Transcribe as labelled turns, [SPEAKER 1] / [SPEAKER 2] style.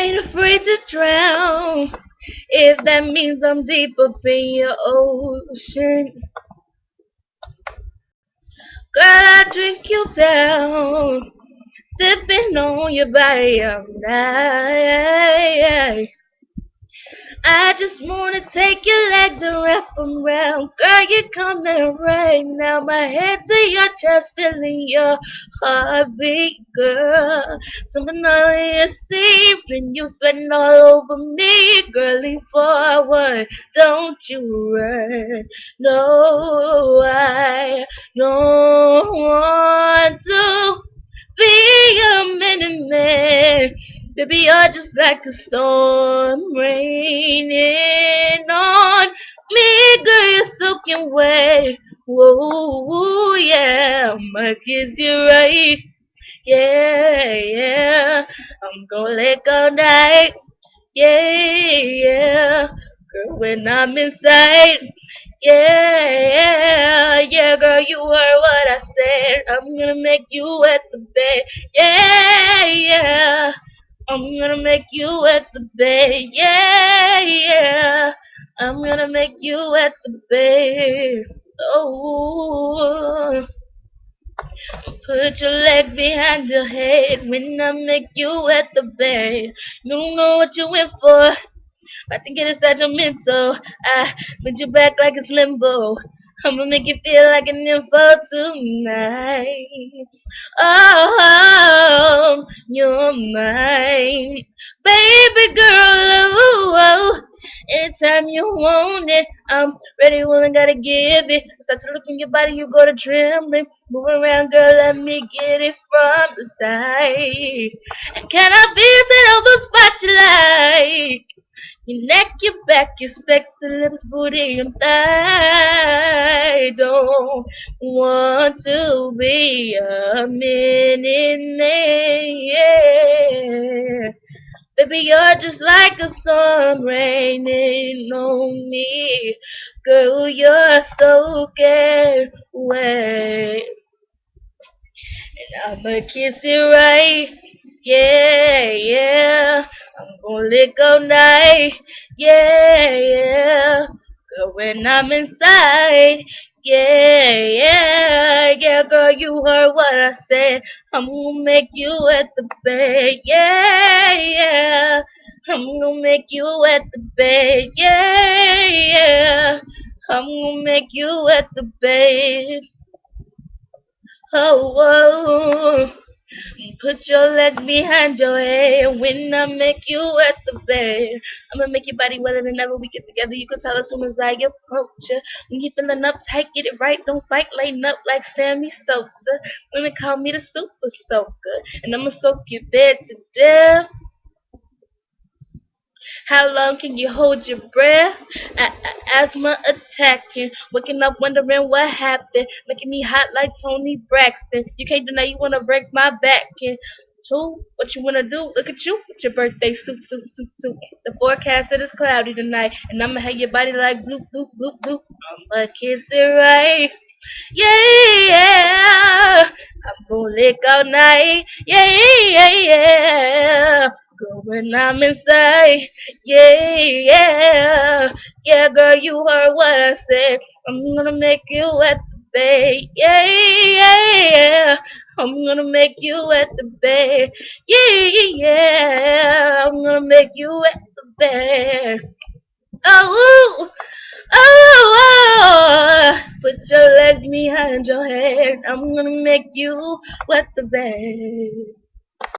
[SPEAKER 1] ain't afraid to drown. If that means I'm deep up in your ocean, girl, I drink you down, sipping on your body all night. I just wanna take your legs and wrap 'em round. Girl, you're coming right now. My head to your chest, feeling your heartbeat, girl. Something all in your sleep, and you sweating all over me. Girl, lean forward, don't you run. No, I don't want to be a minute man. Baby, you're just like a storm raining on me, girl. You're soaking wet. Whoa, yeah, I'ma kiss you right. Yeah, yeah, I'm gonna let go night. Yeah, yeah, girl, when I'm inside. Yeah, yeah, girl, you heard what I said. I'm gonna make you wet the bed. Yeah, yeah. I'm gonna make you wet the bed. Yeah, yeah. I'm gonna make you wet the bed. Oh, put your leg behind your head when I make you wet the bed. You don't know what you went for. I think it is sentimental. I bend you back like it's limbo. I'm gonna make you feel like an info tonight. Oh, you're mine, baby girl. Ooh, anytime you want it, I'm ready, willing, gotta give it. Start to look in your body, you go to trembling. Move around, girl, let me get it from the side. Can I visit all the spots you like? Your neck, your back, your sexy lips, booty, and thigh. Don't want to be a minute man. Baby, you're just like a storm raining on me. Girl, you're soaking wet. I'ma kiss it right. Yeah, yeah. I'm gonna lick all night. Yeah, yeah. Girl, when I'm inside. Yeah, yeah, yeah, girl, you heard what I said. I'm gonna make you at the bed. Yeah, yeah. I'm gonna make you at the bed. Yeah, yeah. I'm gonna make you at the bed. Oh, whoa. Put your legs behind your head when I make you at the bed. I'ma make your body wetter than ever. We get together, you can tell as soon as I approach you. When you feeling uptight, get it right, don't fight, lighten up like Sammy Sosa. Women call me the super soaker, and I'ma soak your bed to death. How long can you hold your breath? Asthma attacking, waking up wondering what happened, making me hot like Tony Braxton. You can't deny you wanna break my back. And two, what you wanna do? Look at you with your birthday suit. The forecast it is cloudy tonight, and I'ma have your body like bloop bloop bloop bloop. I'ma kiss it right. Yeah, yeah. I'm gonna lick all night. Yeah, yeah, yeah. Girl, when I'm inside. Yeah, yeah. Yeah, girl, you heard what I said. I'm gonna make you at the bed. Yeah, yeah, yeah. I'm gonna make you at the bed. Yeah, yeah. I'm gonna make you at the bed. Oh, oh, put your legs behind your head. I'm gonna make you wet the bed.